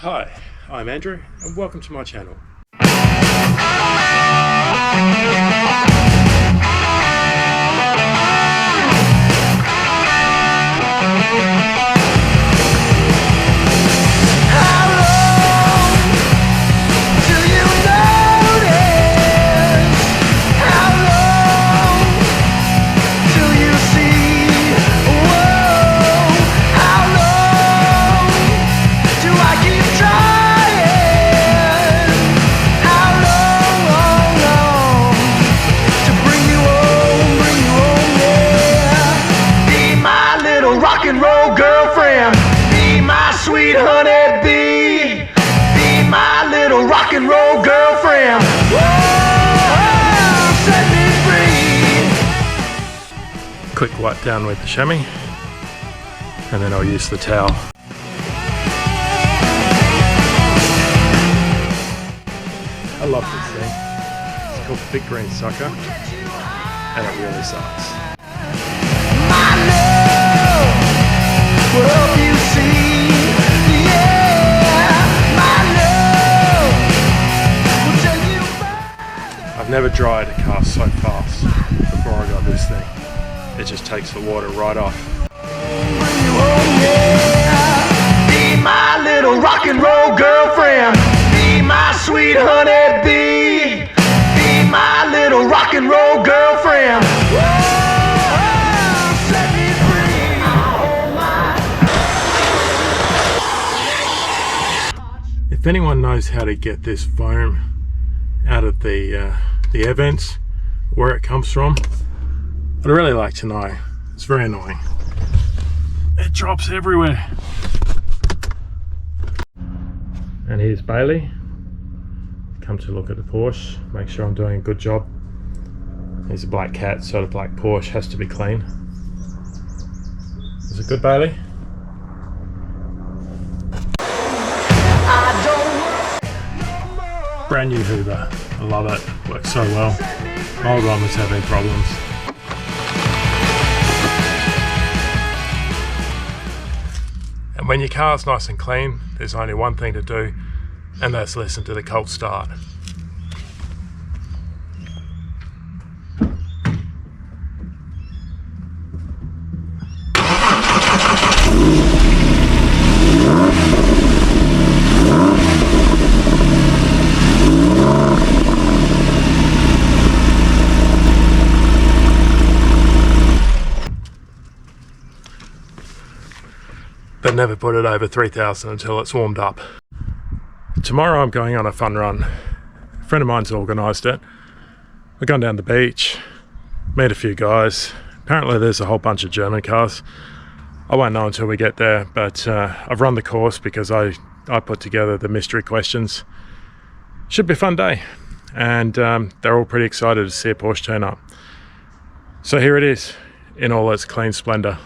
Hi, I'm Andrew and welcome to my channel. Sweet honey bee, be my little rock and roll girlfriend. Whoa, set me free. Quick wipe down with the chamois and then I'll use the towel. I love this thing. It's called Big Green Sucker and it really sucks. My love will help you see. I've never dried a car so fast before I got this thing. It just takes the water right off. Be my little rock and roll girlfriend. Be my sweet honey bee. Be my little rock and roll girlfriend. Whoa, set me free. If anyone knows how to get this foam out of the air vents, where it comes from, I'd really like to know. It's very annoying. It drops everywhere. And here's Bailey. Come to look at the Porsche, make sure I'm doing a good job. He's a black cat, so the black Porsche has to be clean. Is it good, Bailey? Brand new Hoover. I love it. Works so well. My old one was having problems. And when your car's nice and clean, there's only one thing to do, and that's listen to the cold start. But never put it over 3,000 until it's warmed up. Tomorrow I'm going on a fun run. A friend of mine's organised it. We're going down the beach, meet a few guys. Apparently there's a whole bunch of German cars. I won't know until we get there, but I've run the course because I put together the mystery questions. Should be a fun day. And they're all pretty excited to see a Porsche turn up. So here it is, in all its clean splendour.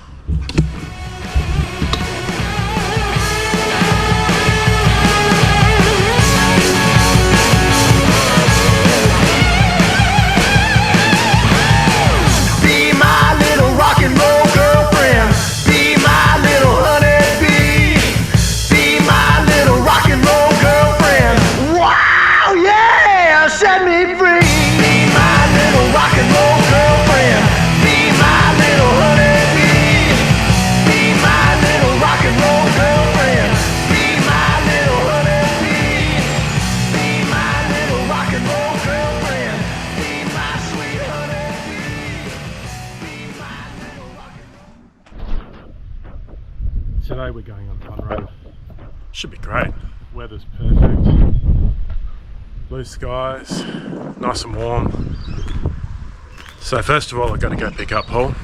Set me free. Be my little rock and roll girlfriend. Be my little honey bee. Be my little rock and roll girlfriend. Be my little honey bee. Be my little rock and roll girlfriend. Be my sweet honey bee. Be my little rock and roll. Today we're going on a fun run. Should be great. Weather's perfect. Blue skies, nice and warm. So first of all, I've got to go pick up Paul.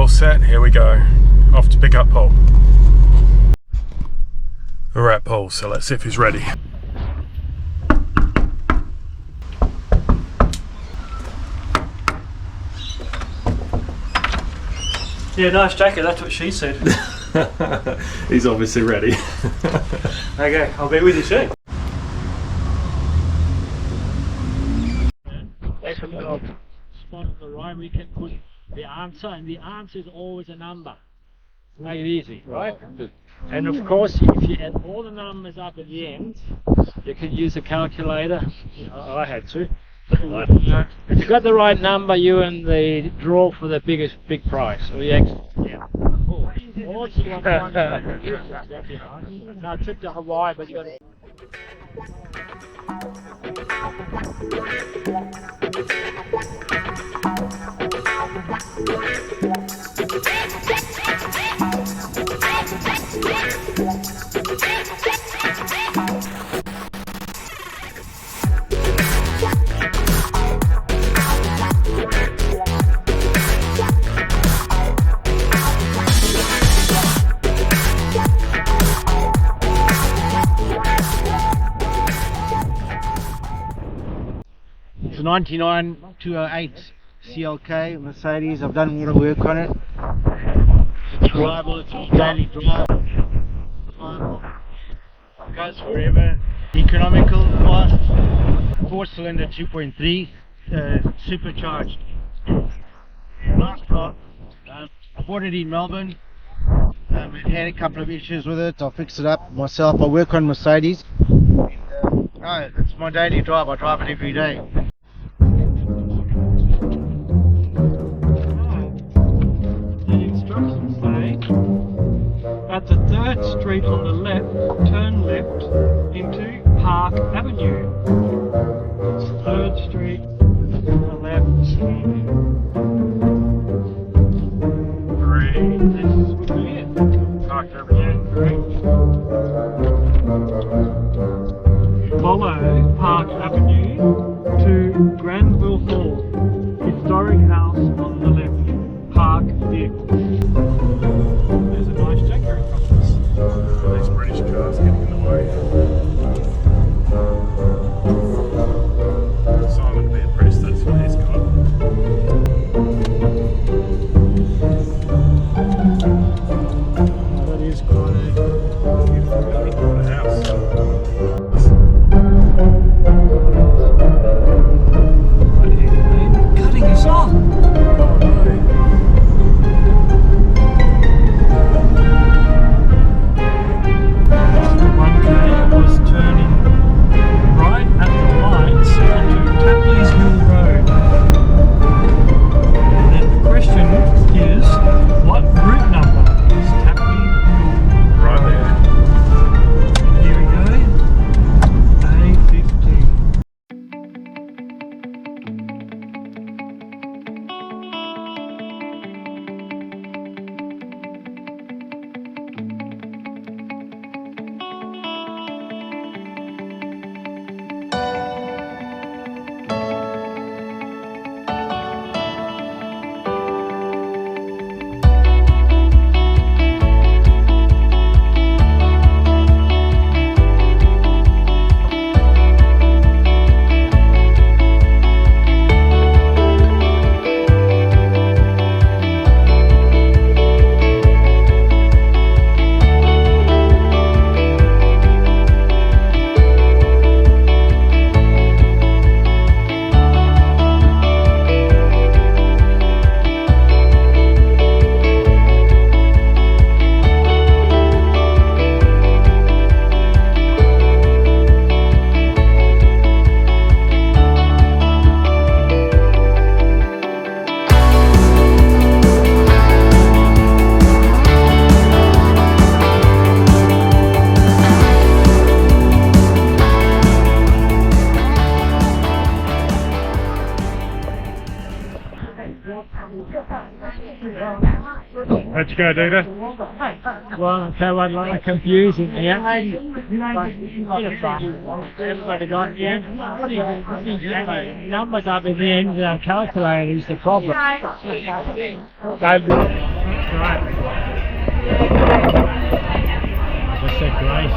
Set, here we go, off to pick up Paul. We're at Paul, so let's see if he's ready. Yeah, nice jacket, that's what she said. He's obviously ready. Okay, I'll be with you soon. That's a little spot on the right we can put the answer, and the answer is always a number. Make it easy, right? And of course, if you add all the numbers up at the end, you can use a calculator. I had to. If you got the right number, you're in the draw for the big prize. So yeah. Or if you want one, exactly right. Now, trip to Hawaii, but you got to. It's a 99 208 CLK Mercedes. I've done a lot of work on it. It's reliable, it's a daily drive. Goes forever. Economical, fast, 4-cylinder 2.3, supercharged. Nice car. I bought it in Melbourne. It had a couple of issues with it. I fixed it up myself. I work on Mercedes. It's my daily drive. I drive it every day. Instructions say at the 3rd street on the left, turn left into Park Avenue. It's 3rd Street on the left. 3. This would be it. Park Avenue. Correct. Follow Park Avenue to Granville Hall, historic house on the left. Park vehicle. There's a nice Jaguar in front of us. These British cars getting in the way. Simon will be impressed, that's what he's got. That is quite a Beautiful building, what a house. cutting us off. Was turning right at the lights onto Tapley's Hill Road. And then the question is, what route number is Tapley Hill? Right there. Here we go. A15. How'd you go, Dita? Well, so I'd like confusing here. Everybody got the end. Numbers up in the end of our calculator is the problem. Right. said Grace.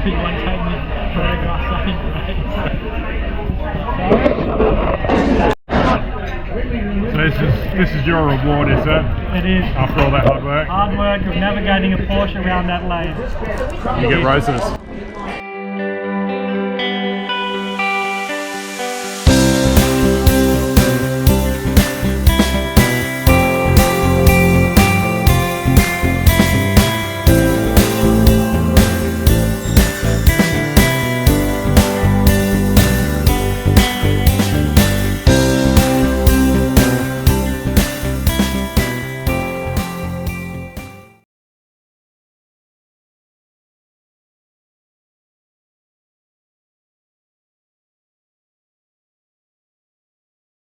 You won't take me photograph saying Grace. So this is your reward, is it? It is. After all that hard work? Hard work of navigating a Porsche around Adelaide. You get roses.